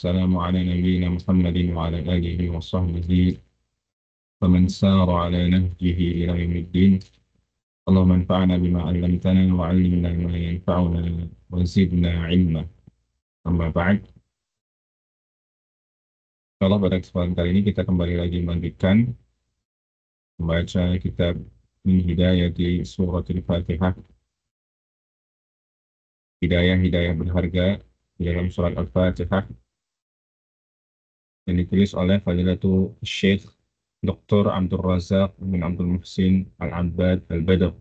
السلام على نبينا محمد وعلى آله وصحبه ومن سار على نهجه إلى يوم الدين. اللهم انفعنا بما علمتنا وعلمنا ما ينفعنا وزدنا علما. أما بعد, kalau pada kesempatan kali ini kita kembali lagi melanjutkan membaca kitab Min Hidayati Suratul Fatihah, hidayah-hidayah berharga di dalam surat Al-Fatihah, yang ditulis oleh Fadilatul Syekh Dr. Abdul Razak bin Abdul Muhsin Al-Abbad Al-Badr,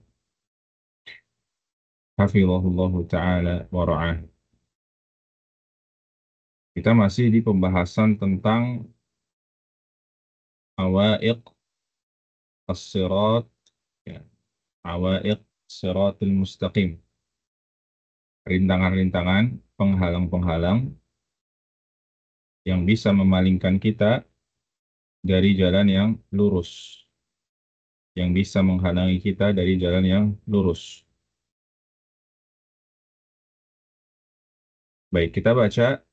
hafizahullahu ta'ala wa ra'ah. Kita masih di pembahasan tentang awaiq as-sirat, ya, awaiq siratul mustaqim, rintangan-rintangan, penghalang-penghalang yang bisa memalingkan kita dari jalan yang lurus, yang bisa menghalangi kita dari jalan yang lurus. Baik, kita baca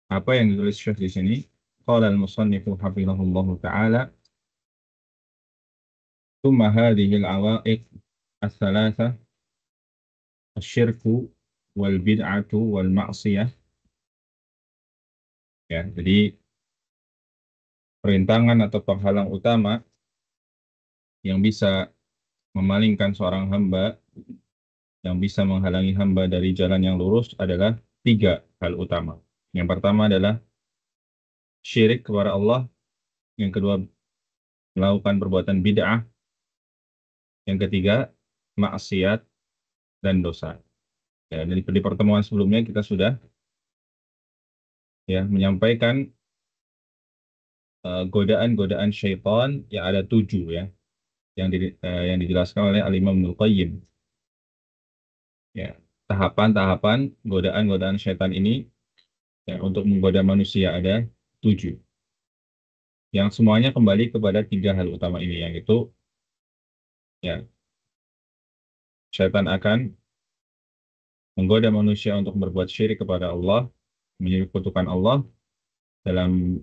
apa yang ditulis Syekh di sini. Qala al-musannifu hafizahullahu ta'ala, "Tsumma hadhihi al-awaiq ats-tsalatsa asyirku wal bid'atu wal ma'siyah." Ya, jadi perintangan atau penghalang utama yang bisa memalingkan seorang hamba, yang bisa menghalangi hamba dari jalan yang lurus adalah tiga hal utama. Yang pertama adalah syirik kepada Allah, yang kedua melakukan perbuatan bid'ah, yang ketiga maksiat dan dosa. Ya, di pertemuan sebelumnya kita sudah menyampaikan godaan-godaan syaitan yang ada 7 ya, yang dijelaskan oleh Al-Imam Ibnul Qayyim. Ya, tahapan-tahapan godaan-godaan syaitan ini ya, untuk menggoda manusia ada 7. Yang semuanya kembali kepada tiga hal utama ini, yang itu ya, syaitan akan menggoda manusia untuk berbuat syirik kepada Allah, menyekutukan Allah dalam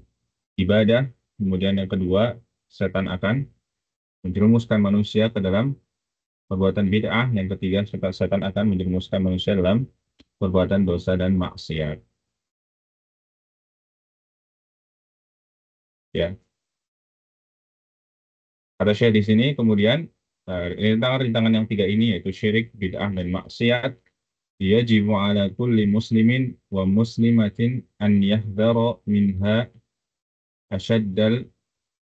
ibadah. Kemudian yang kedua, setan akan menjerumuskan manusia ke dalam perbuatan bid'ah. Yang ketiga, setan akan menjerumuskan manusia dalam perbuatan dosa dan maksiat. Ya, kata Syekh di sini kemudian rintangan-rintangan yang tiga ini, yaitu syirik, bid'ah, dan maksiat, yajibu ala kulli muslimin wa muslimatin an yahdhara minha asyaddal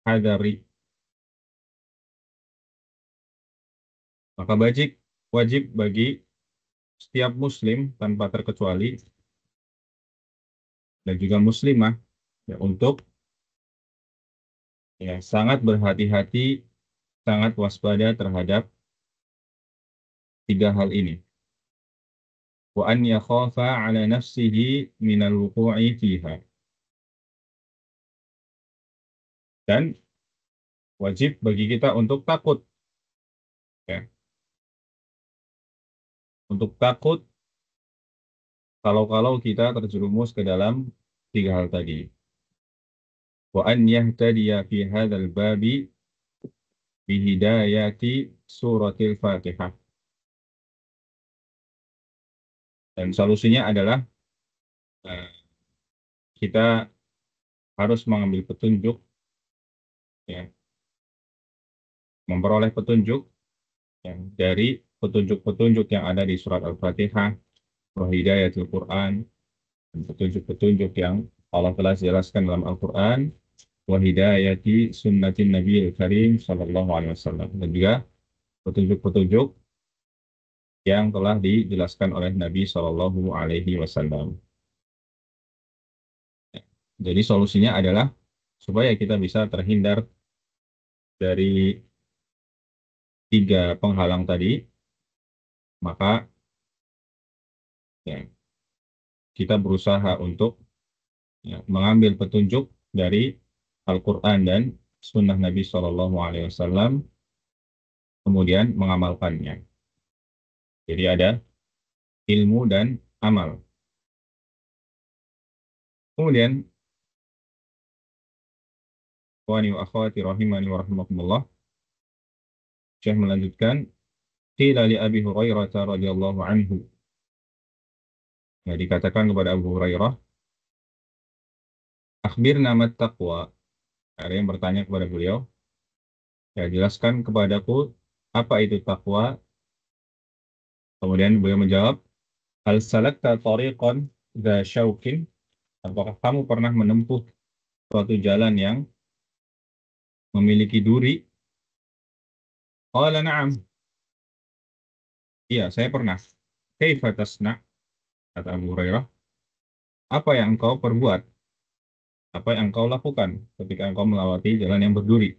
hadari. Maka wajib bagi setiap muslim tanpa terkecuali dan juga muslimah ya, untuk sangat berhati-hati, sangat waspada terhadap tiga hal ini. Wa an yakhafa ala nafsihi minal wuqu'i fiha. Dan wajib bagi kita untuk takut, ya, untuk takut kalau kita terjerumus ke dalam tiga hal tadi. Wa an yahtadiya fi hadzal babi bihidayati suratil Fatihah. Dan solusinya adalah kita harus mengambil petunjuk, ya, memperoleh petunjuk dari petunjuk-petunjuk yang ada di surat Al-Fatihah, wa hidayatul Quran, dan petunjuk-petunjuk yang Allah telah jelaskan dalam Al-Quran, wa hidayati sunnatin Nabi Karim sallallahu alaihi wasallam, dan juga petunjuk-petunjuk yang telah dijelaskan oleh Nabi sallallahu alaihi wasallam. Jadi solusinya adalah supaya kita bisa terhindar dari tiga penghalang tadi, maka ya, kita berusaha untuk mengambil petunjuk dari Al-Quran dan Sunnah Nabi Shallallahu Alaihi Wasallam, kemudian mengamalkannya. Jadi ada ilmu dan amal. Kemudian, wani wa akhwati rahimani wa rahimakumullah, Syekh melanjutkan, qila li Abi Hurairah radhiyallahu anhu. Ya, dikatakan kepada Abu Hurairah, akhbirna mat taqwa. Ada yang bertanya kepada beliau, ya jelaskan kepadaku apa itu takwa. Kemudian beliau menjawab, hal salakta tariqan dza syaukin, apakah kamu pernah menempuh suatu jalan yang memiliki duri? Qala na'am. Iya, saya pernah. Kaifa tasna'? Kata Abu Hurairah, apa yang engkau perbuat? Apa yang engkau lakukan ketika engkau melewati jalan yang berduri?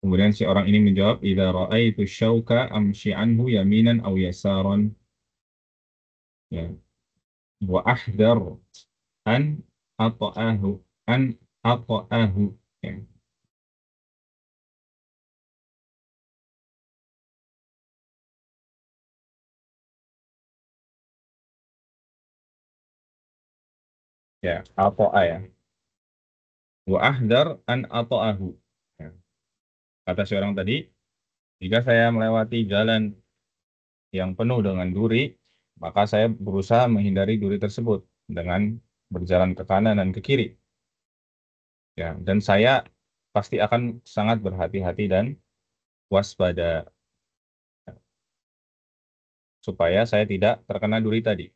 Kemudian si orang ini menjawab, idza ra'aitu syauka amshi anhu yaminan aw yasaran. Ya, wa ahdar an ata'ahu an ata'ahu. Ya, ya, ata'a ya. Wa ahdar an ata'ahu. Ya. Kata si orang tadi, jika saya melewati jalan yang penuh dengan duri, maka saya berusaha menghindari duri tersebut dengan berjalan ke kanan dan ke kiri. Ya, dan saya pasti akan sangat berhati-hati dan waspada supaya saya tidak terkena duri tadi.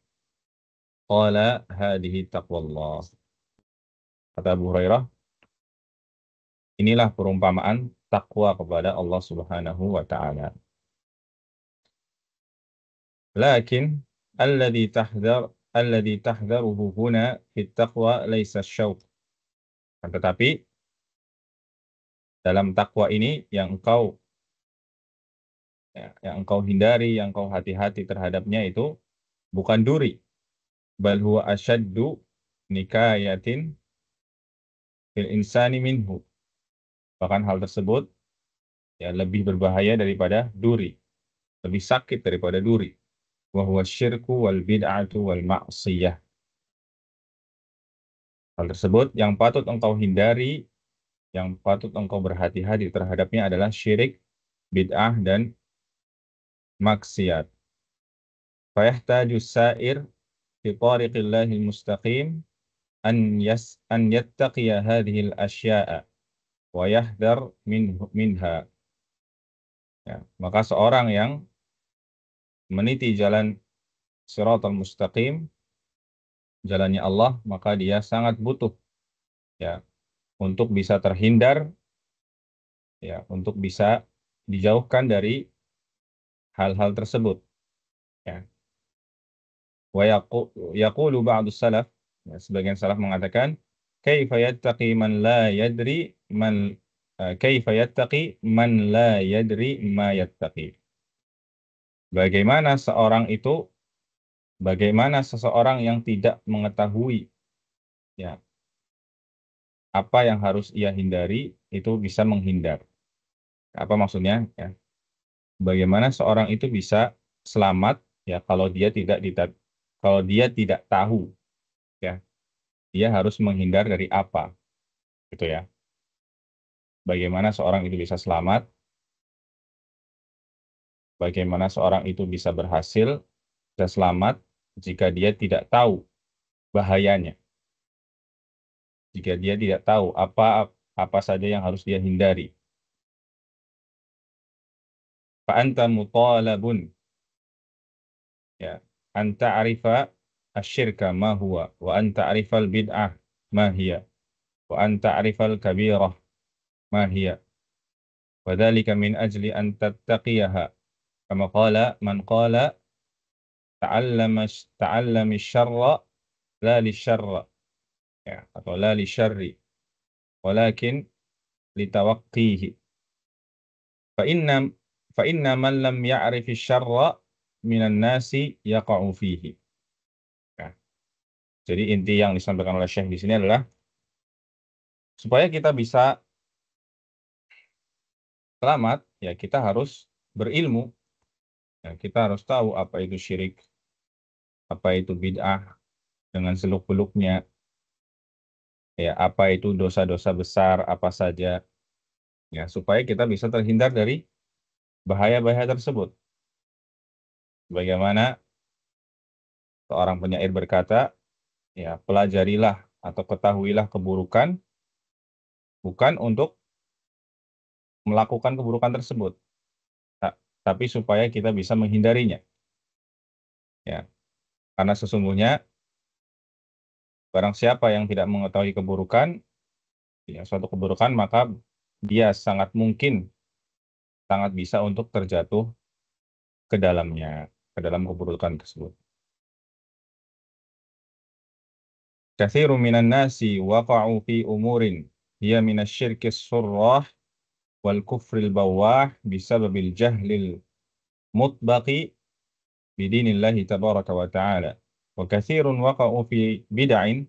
Qala hadhihi taqwallah. Kata Abu Hurairah, inilah perumpamaan takwa kepada Allah Subhanahu wa taala. Lakin alladhi tahdharuhu huna fit taqwa laisa asy-syauq. Tetapi dalam takwa ini yang engkau hindari, yang engkau hati-hati terhadapnya itu bukan duri, bal huwa asyaddu nikayatin fil insani minhu. Bahkan hal tersebut ya lebih berbahaya daripada duri, lebih sakit daripada duri. Wa huwa syirku wal bid'atu wal ma'siyah. Hal tersebut yang patut engkau hindari, yang patut engkau berhati-hati terhadapnya adalah syirik, bid'ah dan maksiat. Fayahtaju sa'ir fi tariqillahil mustaqim an yattaqiya hadhil asya'a wa yahdhar minha. Ya, maka seorang yang meniti jalan Shiratal Mustaqim, jalannya Allah, maka dia sangat butuh ya untuk bisa terhindar, ya untuk bisa dijauhkan dari hal-hal tersebut. Ya. Wa yaqulu ba'du salaf, ya, sebagian salaf mengatakan, kaifa yattaqi man la yadri man kaifa yattaqi man la yadri ma yattaqi. Bagaimana seseorang yang tidak mengetahui ya apa yang harus ia hindari itu bisa menghindar. Apa maksudnya? Ya. Bagaimana seorang itu bisa selamat ya kalau dia tidak tahu ya dia harus menghindar dari apa gitu ya. Bagaimana seorang itu bisa selamat, bagaimana seorang itu bisa berhasil, bisa selamat jika dia tidak tahu bahayanya, jika dia tidak tahu apa saja yang harus dia hindari. Fa anta mutalabun ya anta arifa asyirka ma huwa wa anta arifal bid'ah ma hiya wa anta arifal kabirah ma hiya wa dzalika min ajli an tattaqiyaha kama qala man qala ta'allami syarra la li syarra ya atau la li syarri walakin litawaqqihi fa inna man lam ya'rif syarra minan nasi yaqa'u fihi. Ya. Jadi inti yang disampaikan oleh Syekh di sini adalah supaya kita bisa selamat, ya kita harus berilmu. Ya, kita harus tahu apa itu syirik, apa itu bid'ah, dengan seluk-beluknya, ya apa itu dosa-dosa besar apa saja, ya supaya kita bisa terhindar dari bahaya-bahaya tersebut. Bagaimana seorang penyair berkata, ya pelajarilah atau ketahuilah keburukan bukan untuk melakukan keburukan tersebut, tapi supaya kita bisa menghindarinya. Ya, karena sesungguhnya barang siapa yang tidak mengetahui keburukan, ya suatu keburukan, maka dia sangat mungkin, sangat bisa untuk terjatuh ke dalamnya, ke dalam keburukan tersebut. Katsirun minan nasi waqa'u fi umurin hiya minasyirkis surrah wal kufril bawah bisababil jahlil mutbaqi bidinillahi tabaraka wa ta'ala. Wa katsirun waqa'u fi bid'in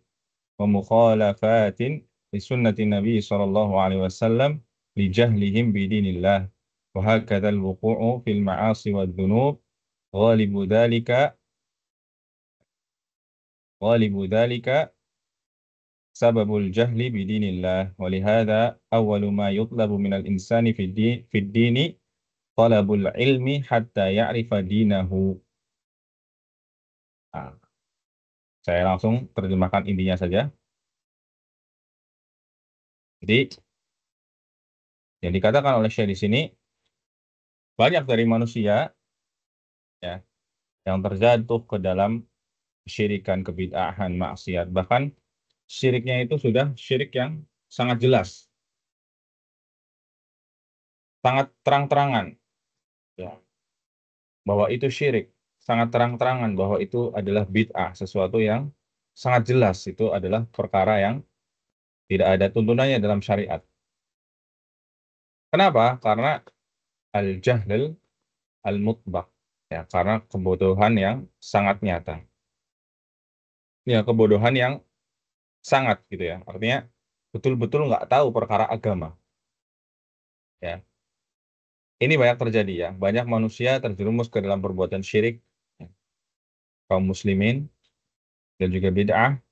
wa mukhalafatin li sunnati Nabi sallallahu alaihi wasallam li jahlihim bidinillah. Wa hakadha al-wuqu'u fil ma'asi wad dhunub ghalibu dhalika sababul jahli bidinillah. Wa lihadha awwalu ma yutlabu minal insani fid dini talabul ilmi hatta ya'rifa dinahu. Nah, saya langsung terjemahkan intinya saja. Jadi yang dikatakan oleh Syekh di sini, banyak dari manusia ya yang terjatuh ke dalam kesyirikan, kebid'ahan, maksiat. Bahkan syiriknya itu sudah syirik yang sangat jelas, sangat terang-terangan ya, bahwa itu syirik, sangat terang-terangan bahwa itu adalah bid'ah, sesuatu yang sangat jelas itu adalah perkara yang tidak ada tuntunannya dalam syariat. Kenapa? Karena al-jahlil al-mutbaq. Ya, karena kebodohan yang sangat nyata. Ya, kebodohan yang sangat gitu ya. Artinya betul-betul nggak tahu perkara agama. Ya, ini banyak terjadi ya. Banyak manusia terjerumus ke dalam perbuatan syirik, ya, kaum muslimin dan juga bid'ah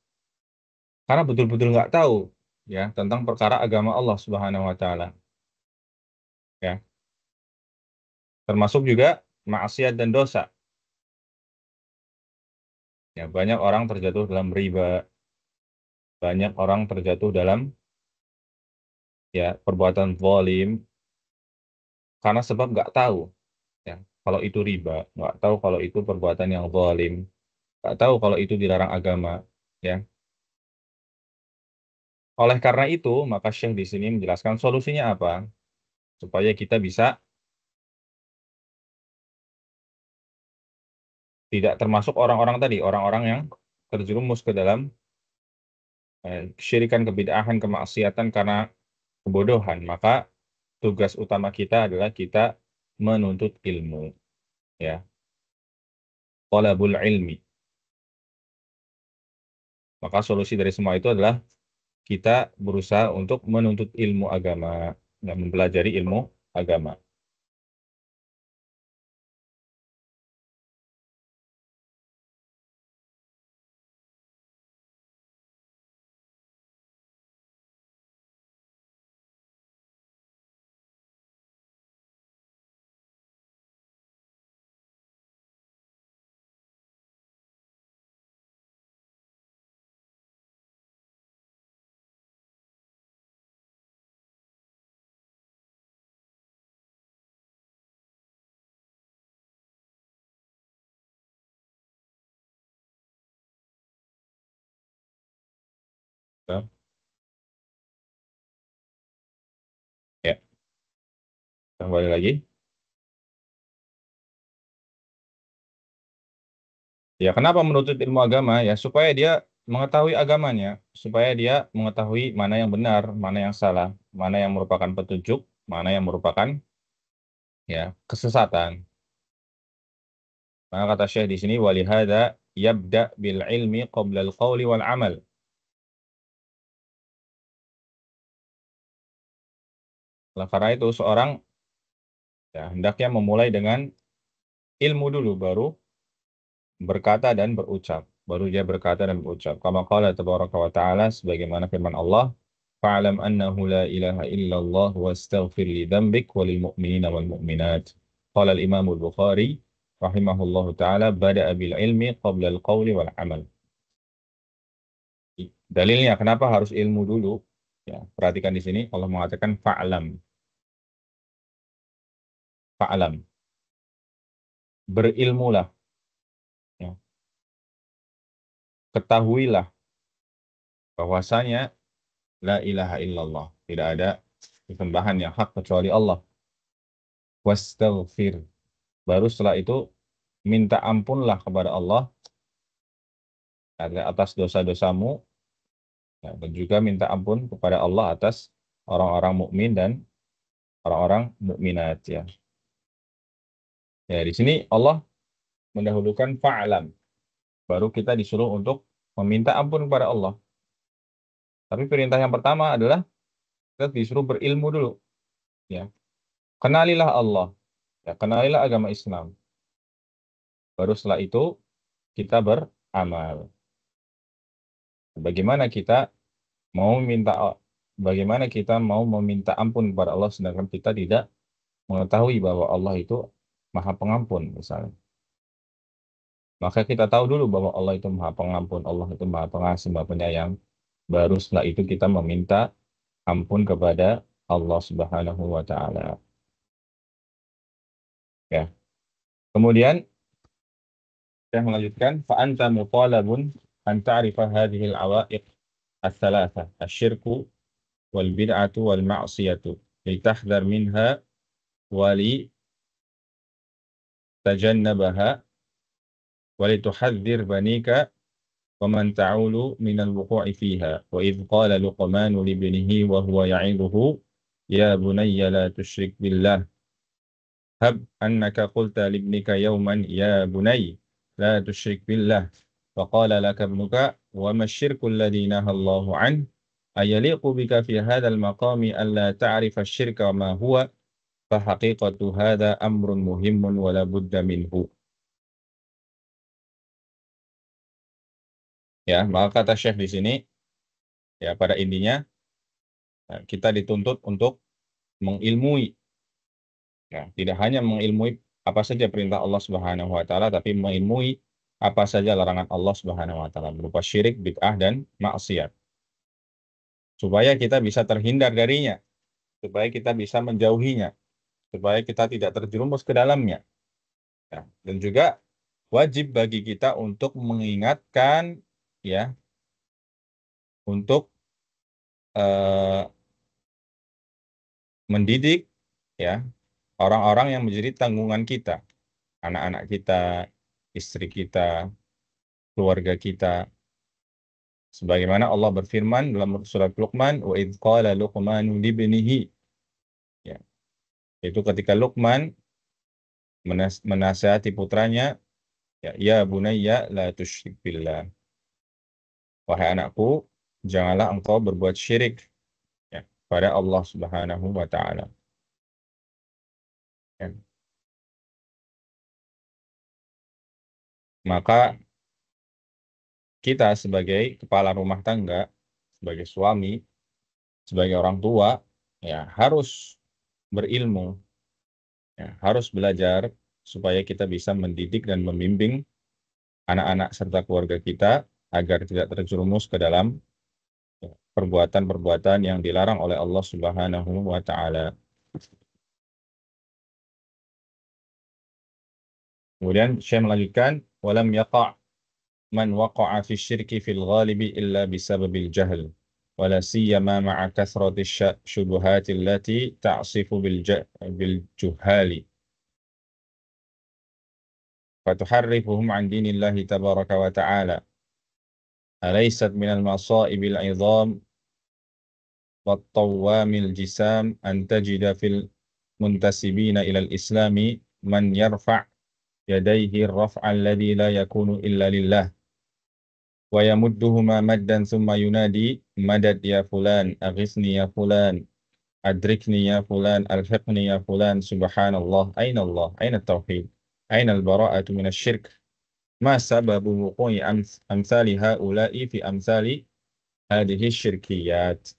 karena betul-betul nggak tahu ya tentang perkara agama Allah Subhanahu wa taala. Ya, termasuk juga maksiat dan dosa. Ya, banyak orang terjatuh dalam riba, banyak orang terjatuh dalam ya perbuatan zalim karena sebab nggak tahu ya kalau itu riba, nggak tahu kalau itu perbuatan yang zalim, nggak tahu kalau itu dilarang agama ya. Oleh karena itu maka Syekh di sini menjelaskan solusinya apa supaya kita bisa tidak termasuk orang-orang tadi, orang-orang yang terjerumus ke dalam kesyirikan, kebid'ahan, kemaksiatan karena kebodohan. Maka tugas utama kita adalah kita menuntut ilmu ya, thalabul ilmi. Maka solusi dari semua itu adalah kita berusaha untuk menuntut ilmu agama dan mempelajari ilmu agama. Ya, ya, kembali lagi. Ya, kenapa menuntut ilmu agama? Ya, supaya dia mengetahui agamanya, supaya dia mengetahui mana yang benar, mana yang salah, mana yang merupakan petunjuk, mana yang merupakan ya kesesatan. Maka kata Syekh di sini walihada yabda bil ilmi qabla al qawli wal amal. Nah, karena itu seorang ya hendaknya memulai dengan ilmu dulu baru berkata dan berucap. baru dia berkata dan berucap. Kama qala tabaraka wa ta'ala, sebagaimana firman Allah, fa'alam annahu la ilaha illallah wastaghfir li dzambik walil mu'minina wal mu'minat. Qala al-Imam al-Bukhari rahimahullahu ta'ala bada'a bil ilmi qabla al-qawli wal amal. Dalilnya kenapa harus ilmu dulu? Ya, perhatikan di sini Allah mengatakan fa'lam. Fa'lam. Berilmulah. Ya. Ketahuilah bahwasanya la ilaha illallah. Tidak ada sembahan yang hak kecuali Allah. Wastaghfir. Baru setelah itu minta ampunlah kepada Allah atas dosa-dosamu, ya, dan juga minta ampun kepada Allah atas orang-orang mukmin dan orang-orang mukminat, ya. Ya, di sini Allah mendahulukan fa'lam. Baru kita disuruh untuk meminta ampun kepada Allah. Tapi perintah yang pertama adalah kita disuruh berilmu dulu, ya. Kenalilah Allah, ya, kenalilah agama Islam. Baru setelah itu kita beramal. Bagaimana kita mau minta bagaimana kita mau meminta ampun kepada Allah sedangkan kita tidak mengetahui bahwa Allah itu Maha Pengampun misalnya. Maka kita tahu dulu bahwa Allah itu Maha Pengampun, Allah itu Maha Pengasih, Maha Penyayang. Baru setelah itu kita meminta ampun kepada Allah Subhanahu wa taala. Ya. Kemudian saya melanjutkan fa anta mutalabun an ta'rifa hadhihi al-awa'iq ats-tsalatsa asy-syirku wal bid'atu wal ma'siyatu litahdhar minha wa li tajannabaha wa li tuhadhdhir banika wa man ta'ulu min al-wuqu'i fiha wa idh qala luqman li ibnihi wa huwa ya'iduhu ya bunayya la tusyrik billah hab annaka qulta li ibnika yawman ya bunayya la tusyrik billah wa qala laka ibnuka wa ma asy-syirku alladhi nahallahu 'an ayaliqu bika fi hadzal maqami alla ta'rifa asy-syirka wa ma huwa fa haqiqatu hadza amrun muhimmun wa la budda minhu. Ya, maka kata Syekh di sini, ya, pada intinya kita dituntut untuk mengilmui, ya, tidak hanya mengilmui apa saja perintah Allah Subhanahu wa taala, tapi mengilmui apa saja larangan Allah Subhanahu wa taala berupa syirik, bid'ah dan maksiat. Supaya kita bisa terhindar darinya, supaya kita bisa menjauhinya, supaya kita tidak terjerumus ke dalamnya. Ya, dan juga wajib bagi kita untuk mengingatkan, ya, untuk mendidik, ya, orang-orang yang menjadi tanggungan kita, anak-anak kita, istri kita, keluarga kita. Sebagaimana Allah berfirman dalam surat Luqman, wa idz qala Luqmanu libnihi, ya, itu ketika Luqman menasihati putranya, ya bunayya la tusyrik billah. Wahai anakku, janganlah engkau berbuat syirik, ya, pada Allah Subhanahu wa taala. Ya. Maka kita sebagai kepala rumah tangga, sebagai suami, sebagai orang tua, ya, harus berilmu, ya, harus belajar supaya kita bisa mendidik dan membimbing anak-anak serta keluarga kita agar tidak terjerumus ke dalam perbuatan-perbuatan yang dilarang oleh Allah Subhanahu wa taala. Kemudian Syekh melanjutkan, walam yaqa' man waqa'a fi syirki fil ghalibi illa bisababil jahl wala siyama ma'a kathrati syubuhati allati ta'sifu bil juhali fatuharrifuhum an dinillahi tabaraka wa ta'ala alaysat minal masaibil 'idham wat tawamil jisam an tajida fil muntasibina ilal islami man yarfa' yadayhi ar-raf'a alladhi la yakunu illa lillah wa yamudduhuma maddan thumma yunadi madad ya fulan aghisni ya fulan adrikni ya fulan alhiqni ya fulan subhanallah aina Allah aina tauhid aina al-bara'atu min asy-syirk Ma sababu wuqu'i amsali haula'i fi amsali hadhihi syirkiyat.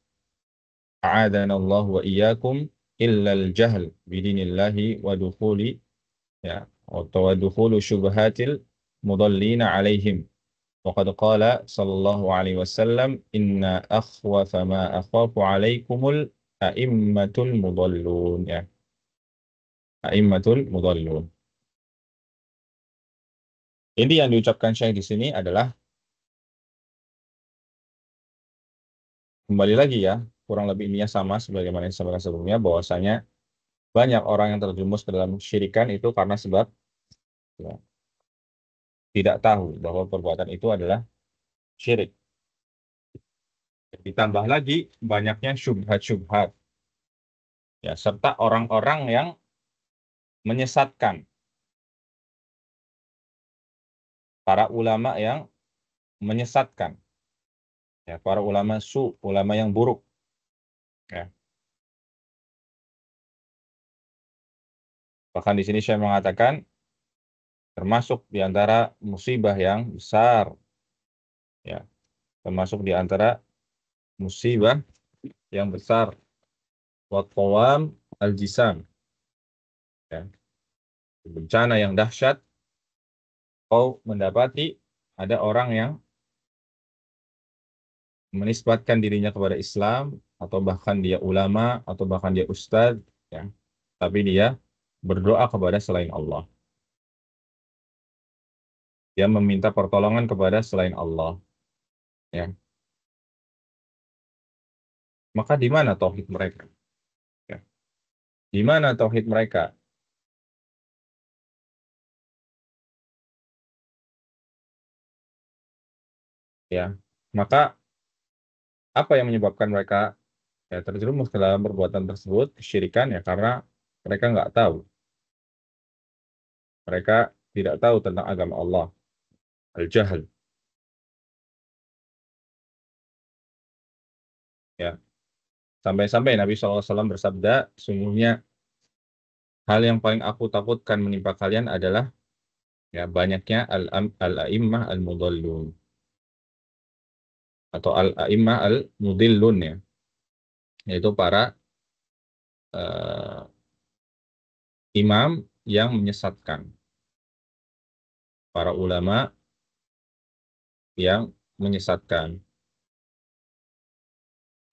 A'adana Allah wa iyyakum illa al-jahl bidinillahi wa dukhuli ya wa dukhulu syubhatil mudallina alaihim. Waqad qala sallallahu alaihi wasallam inna akhwafa ma akhafu alaikumul a'immatul mudallun ya. A'immatul mudallun. Ini yang diucapkan Syekh di sini adalah kembali lagi ya, kurang lebih ininya sama sebagaimana yang disampaikan sebelumnya bahwasanya banyak orang yang terjerumus ke dalam syirikan itu karena sebab ya, tidak tahu bahwa perbuatan itu adalah syirik. Ditambah lagi banyaknya syubhat-syubhat ya, serta orang-orang yang menyesatkan, para ulama yang menyesatkan ya, para ulama yang buruk ya. Bahkan di sini saya mengatakan termasuk di antara musibah yang besar ya, termasuk di antara musibah yang besar wa qawam al-jisam ya, bencana yang dahsyat kau mendapati ada orang yang menisbatkan dirinya kepada Islam atau bahkan dia ulama atau bahkan dia ustadz ya, tapi dia berdoa kepada selain Allah. Dia meminta pertolongan kepada selain Allah ya. Maka di mana tauhid mereka? Ya. Di mana tauhid mereka? Ya. Maka apa yang menyebabkan mereka ya terjerumus ke dalam perbuatan tersebut, kesyirikan ya karena mereka nggak tahu. Mereka tidak tahu tentang agama Allah, al-jahl ya. Sampai-sampai Nabi SAW bersabda, sungguhnya hal yang paling aku takutkan menimpa kalian adalah ya banyaknya al-a'immah al-mudallun atau al-a'immah al-mudillun ya, yaitu para eh, imam yang menyesatkan, para ulama yang menyesatkan.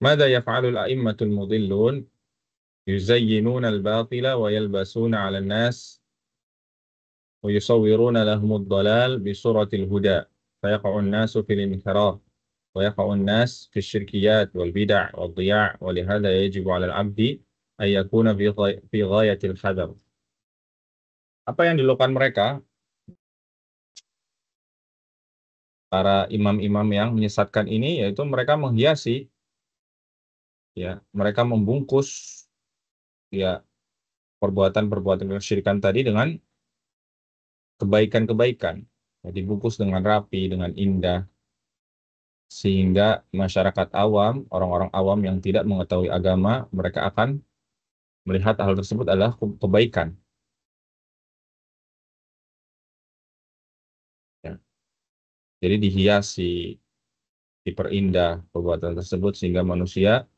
Mada yaf'alul a'immatul mudillun yuzayyinuna al-batila wa yalbasuna 'ala an-nas wa yusawwiruna lahumud dalal bi suratil huda fayaqa'u an-nasu fil inhiraf ويقع الناس في الشركيات والبدع والضياع ولهذا يجب على العبد أن يكون في غاية الحذر. Apa yang dilakukan mereka, para imam-imam yang menyesatkan ini, yaitu mereka menghiasi, ya, mereka membungkus, ya, perbuatan-perbuatan kesyirikan tadi dengan kebaikan-kebaikan, ya, dibungkus dengan rapi, dengan indah, sehingga masyarakat awam, orang-orang awam yang tidak mengetahui agama, mereka akan melihat hal tersebut adalah kebaikan. Ya. Jadi dihiasi, diperindah perbuatan tersebut sehingga manusia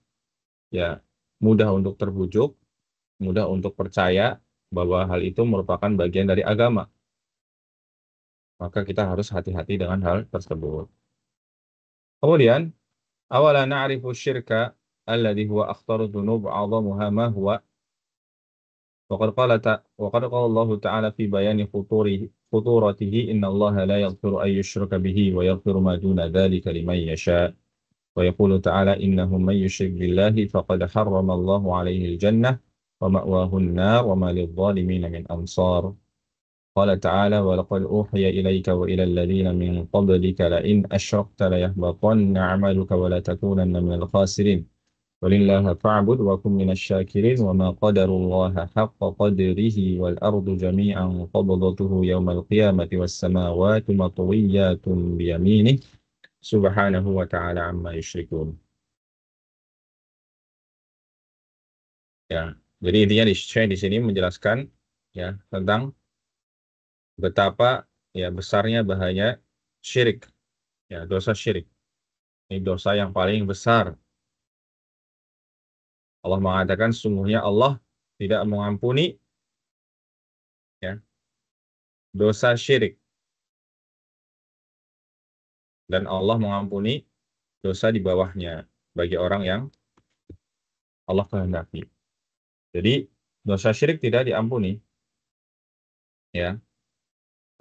ya mudah untuk terbujuk, mudah untuk percaya bahwa hal itu merupakan bagian dari agama. Maka kita harus hati-hati dengan hal tersebut. Kemudian, awala na'rifu syirka alladhi huwa akhtaru dzunub 'adhamuha ma huwa وقد قال الله تعالى في بيان خطورته إن الله لا يغفر أن يشرك به ويغفر ما دون ذلك لمن يشاء ويقول تعالى إنه من يشرك بالله فقد حرم الله عليه الجنة ومأواه النار وما للظالمين من أنصار قال تعالى ولقد أوحي إليك وإلى الذين من قبلك لئن أشركت ليحبطن عملك ولا تكونن من الخاسرين ولله فاعبد وكن من الشاكرين وما قدر الله حق قدره والأرض جميعا قبضته يوم القيامة والسماوات مطويات بيمينه subhanahu wa ta'ala amma yusyrikun. Ya, jadi intinya saya di sini menjelaskan ya tentang betapa ya besarnya bahaya syirik, ya dosa syirik. Ini dosa yang paling besar. Allah mengatakan sungguhnya Allah tidak mengampuni ya dosa syirik, dan Allah mengampuni dosa di bawahnya bagi orang yang Allah kehendaki. Jadi dosa syirik tidak diampuni ya,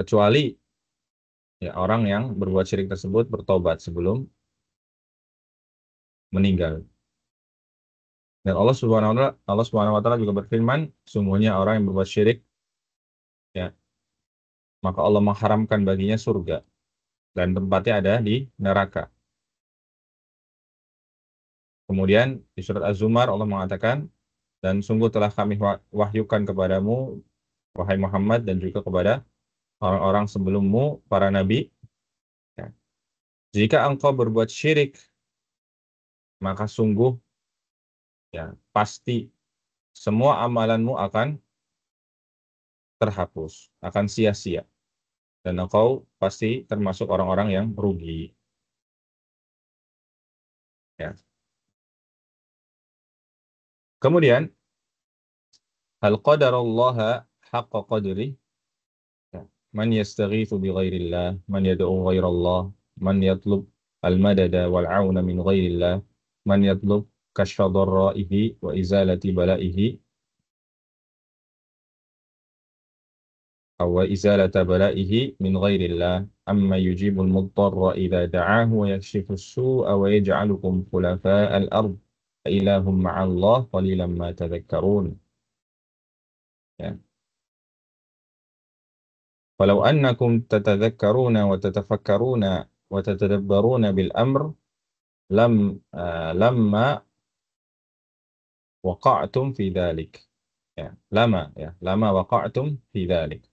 kecuali ya orang yang berbuat syirik tersebut bertobat sebelum meninggal. Dan Allah Subhanahu wa taala juga berfirman, sungguhnya orang yang berbuat syirik ya, maka Allah mengharamkan baginya surga dan tempatnya ada di neraka. Kemudian di surat Az-Zumar Allah mengatakan, dan sungguh telah kami wahyukan kepadamu wahai Muhammad dan juga kepada orang-orang sebelummu para nabi ya, jika engkau berbuat syirik maka sungguh ya pasti semua amalanmu akan terhapus, akan sia-sia, dan engkau pasti termasuk orang-orang yang rugi ya. Kemudian hal qadarallaha haqqa qadri ya. Man yastaghithu bi ghairillah, man yad'u ghairallah, man yatlub al-madada wal 'auna min ghairillah, man yatlub kashfa dharra'ihi wa izalati bala'ihi أو إزالة بلائه من غير الله أما يجيب المضطر إذا دعاه ويكشف السوء ويجعلكم خلفاء الأرض إله مع الله قليلا ما تذكرون ya. فلو أنكم تتذكرون وتتفكرون وتتدبرون بالأمر لما وقعتم في ذلك ya. Lama waqa'tum fi dhalik.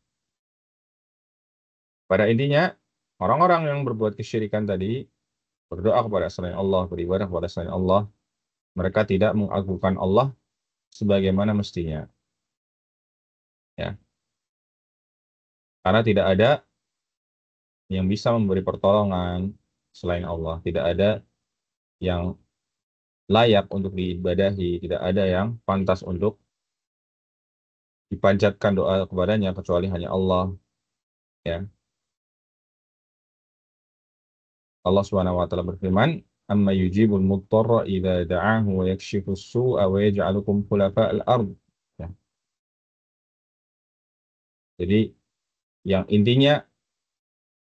Pada intinya orang-orang yang berbuat kesyirikan tadi berdoa kepada selain Allah, beribadah kepada selain Allah, mereka tidak mengagungkan Allah sebagaimana mestinya. Ya, karena tidak ada yang bisa memberi pertolongan selain Allah, tidak ada yang layak untuk diibadahi, tidak ada yang pantas untuk dipanjatkan doa kepadanya kecuali hanya Allah. Ya, Allah Subhanahu wa taala berfirman, "Amma yujibul mudtarra idza da'ahu wa yakshifus su'a wa yaj'alukum khulafa'al ard." Ya, jadi yang intinya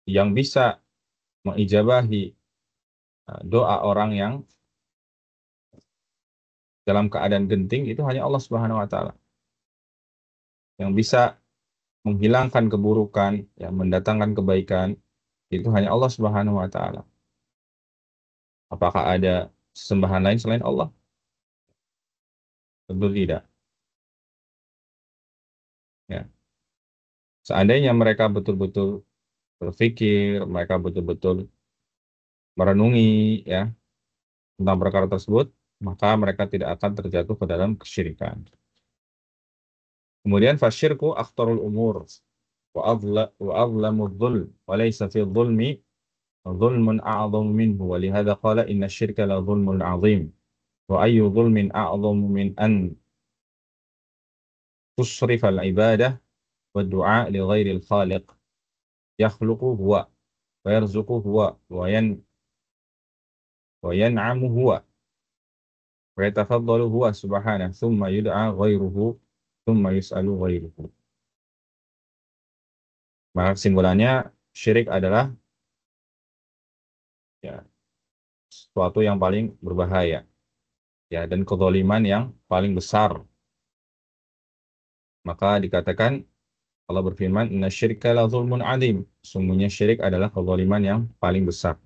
yang bisa mengijabahi doa orang yang dalam keadaan genting itu hanya Allah Subhanahu wa taala. Yang bisa menghilangkan keburukan, yang mendatangkan kebaikan itu hanya Allah Subhanahu wa taala. Apakah ada sesembahan lain selain Allah? Tentu tidak. Ya. Seandainya mereka betul-betul berpikir, mereka betul-betul merenungi ya tentang perkara tersebut, maka mereka tidak akan terjatuh ke dalam kesyirikan. Kemudian fasyirku akhtarul umur wa azlamu dhulm wa laysa fi dhulmi dhulmun a'zamu minhu wa lihadza qala inna syirka la dhulmun 'azim wa ayyu dhulmin a'zamu min an tusrifa al-ibadah wa du'a li ghairil khaliq yakhluqu huwa wa yarzuqu huwa wa yan'amu huwa wa yatafaddalu huwa subhanahu thumma yud'a ghairuhu thumma yus'alu ghairuhu. Maka kesimpulannya syirik adalah ya sesuatu yang paling berbahaya ya dan kezaliman yang paling besar. Maka dikatakan Allah berfirman, "Inna syirka la zulmun 'adzim." Sungguhnya syirik adalah kezaliman yang paling besar.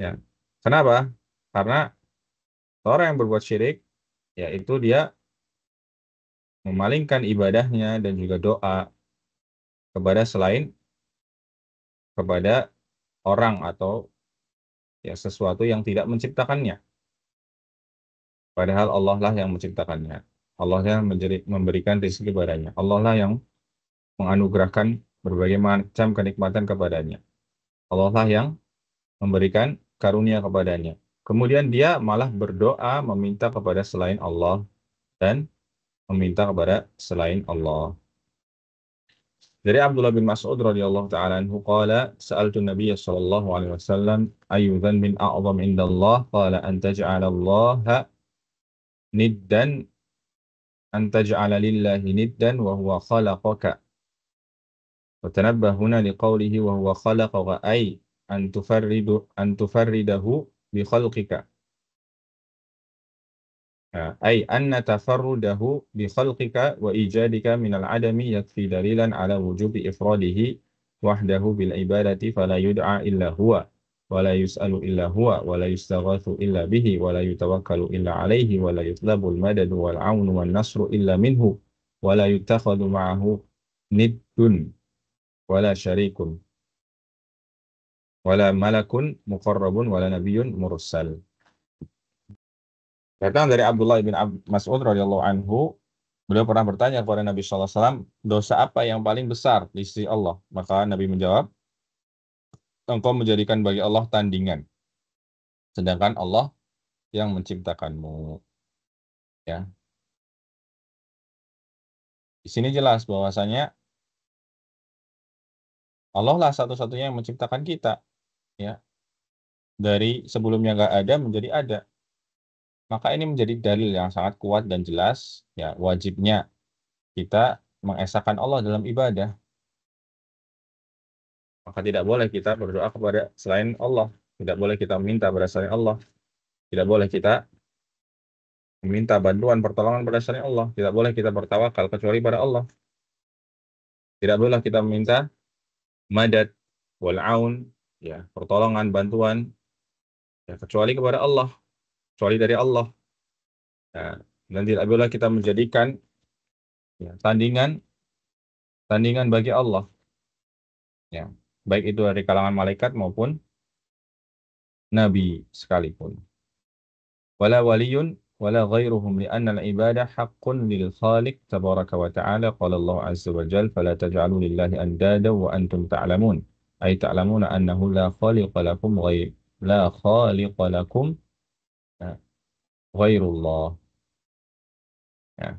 Ya. Kenapa? Karena orang yang berbuat syirik yaitu dia memalingkan ibadahnya dan juga doa kepada selain kepada orang atau ya sesuatu yang tidak menciptakannya. Padahal Allah lah yang menciptakannya. Allah yang memberikan rezeki kepadanya. Allah lah yang menganugerahkan berbagai macam kenikmatan kepadanya. Allah lah yang memberikan karunia kepadanya. Kemudian dia malah berdoa meminta kepada selain Allah dan meminta kepada selain Allah. Dari Abdullah bin Mas'ud radhiyallahu taala anhu qala sa'altu Nabiy sallallahu alaihi wasallam ayu dhanbin a'zam indallah qala an taj'ala Allah niddan an taj'ala lillahi niddan wa huwa khalaqaka wa tanabbah huna liqawlihi wa huwa khalaqaka ay an tufarridahu bi khalqika أي أن تفرده بخلقك وإيجادك من العدم يكفي دليلا على وجوب إفراده وحده بالعبادة فلا يدعى إلا هو ولا يسأل إلا هو ولا يستغاث إلا به ولا يتوكل إلا عليه ولا يطلب المدد والعون والنصر إلا منه ولا يتخذ معه ند ولا شريك ولا ملك مقرب ولا نبي مرسل. Datang dari Abdullah bin Mas'ud radhiyallahu anhu, beliau pernah bertanya kepada Nabi sallallahu alaihi wasallam, dosa apa yang paling besar di sisi Allah? Maka Nabi menjawab, engkau menjadikan bagi Allah tandingan, sedangkan Allah yang menciptakanmu. Ya, di sini jelas bahwasanya Allah lah satu-satunya yang menciptakan kita. Ya, dari sebelumnya nggak ada menjadi ada. Maka ini menjadi dalil yang sangat kuat dan jelas. Ya, wajibnya kita mengesahkan Allah dalam ibadah. Maka tidak boleh kita berdoa kepada selain Allah. Tidak boleh kita minta pada selain Allah. Tidak boleh kita meminta bantuan pertolongan pada selain Allah. Tidak boleh kita bertawakal kecuali pada Allah. Tidak boleh kita meminta madad wal aun, ya, pertolongan, bantuan, ya, kecuali kepada Allah, kecuali dari Allah. Ya, dan tidak boleh kita menjadikan, ya, tandingan bagi Allah. Ya, baik itu dari kalangan malaikat maupun nabi sekalipun. Wala waliyun wala ghairuhum li'anna al-ibadah haqqun lil khaliq tabaraka wa ta'ala qala Allah azza wa jalla fala taj'alu lillahi andada wa antum ta'lamun ay ta'lamuna annahu la khaliqa lakum ghairullah. Ya.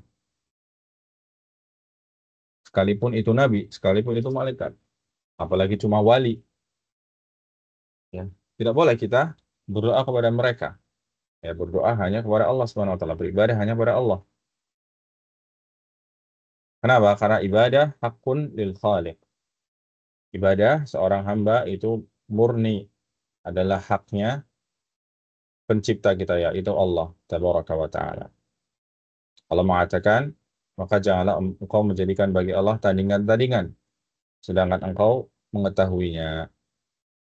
Sekalipun itu nabi, sekalipun itu malaikat, apalagi cuma wali, ya. Tidak boleh kita berdoa kepada mereka. Ya, berdoa hanya kepada Allah Subhanahu wa taala, beribadah hanya kepada Allah. Kenapa? Karena ibadah hakun lil khaliq. Ibadah seorang hamba itu murni adalah haknya pencipta kita, yaitu Allah Tabaraka wa taala. Allah mengatakan, maka janganlah engkau menjadikan bagi Allah tandingan-tandingan, sedangkan engkau mengetahuinya.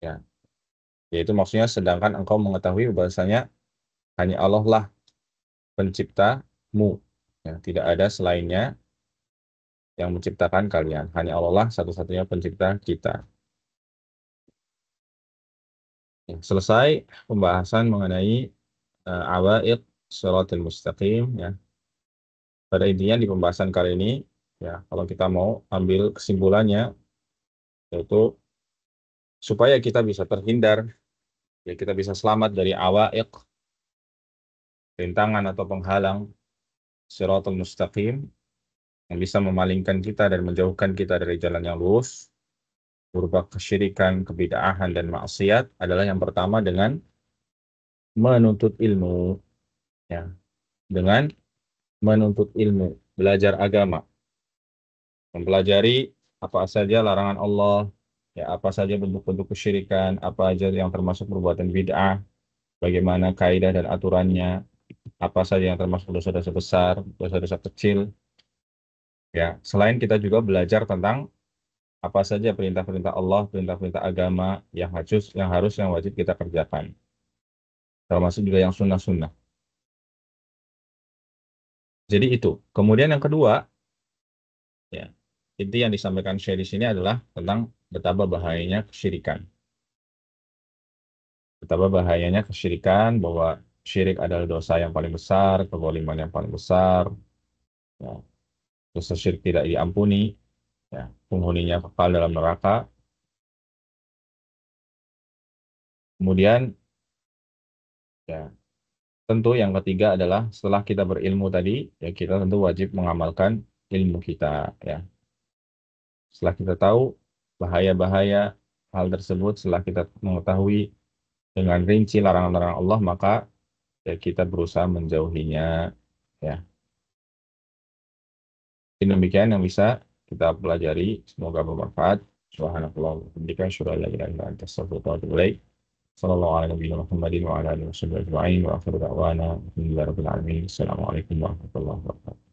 Ya, yaitu maksudnya sedangkan engkau mengetahui bahasanya hanya Allah lah penciptamu. Ya, tidak ada selainnya yang menciptakan kalian. Hanya Allah lah satu-satunya pencipta kita. Ya, selesai pembahasan mengenai awaiq shiratal mustaqim. Ya. Pada intinya di pembahasan kali ini, ya, kalau kita mau ambil kesimpulannya, yaitu supaya kita bisa terhindar, ya, kita bisa selamat dari awaiq, rintangan atau penghalang shiratal mustaqim, yang bisa memalingkan kita dan menjauhkan kita dari jalan yang lurus, berupa kesyirikan, kebid'ahan, dan maksiat, adalah yang pertama dengan menuntut ilmu. Ya. Dengan menuntut ilmu, belajar agama, mempelajari apa saja larangan Allah, ya, apa saja bentuk-bentuk kesyirikan, apa saja yang termasuk perbuatan bid'ah, bagaimana kaidah dan aturannya, apa saja yang termasuk dosa-dosa besar, dosa-dosa kecil. Ya, selain kita juga belajar tentang apa saja perintah-perintah Allah, perintah-perintah agama yang wajib kita kerjakan. Termasuk juga yang sunnah-sunnah. Jadi itu. Kemudian yang kedua, ya, inti yang disampaikan Syekh di sini adalah tentang betapa bahayanya kesyirikan. Betapa bahayanya kesyirikan, bahwa syirik adalah dosa yang paling besar, kezaliman yang paling besar. Ya, dosa syirik tidak diampuni. ya, penghuninya kekal dalam neraka. Kemudian ya, tentu yang ketiga adalah setelah kita berilmu tadi, ya kita tentu wajib mengamalkan ilmu kita ya. Setelah kita tahu bahaya-bahaya hal tersebut, setelah kita mengetahui dengan rinci larangan-larangan Allah, maka ya kita berusaha menjauhinya ya. Ini demikian yang bisa kita pelajari, semoga bermanfaat. Subhanallah wa bihamdika asyhadu an la ilaha illa anta astaghfiruka wa atubu ilaik. Sallallahu ala nabiyyina Muhammadin wa ala alihi wasallam ajma'in wa akhiru da'wana alhamdulillahi rabbil alamin. Assalamualaikum warahmatullahi wabarakatuh.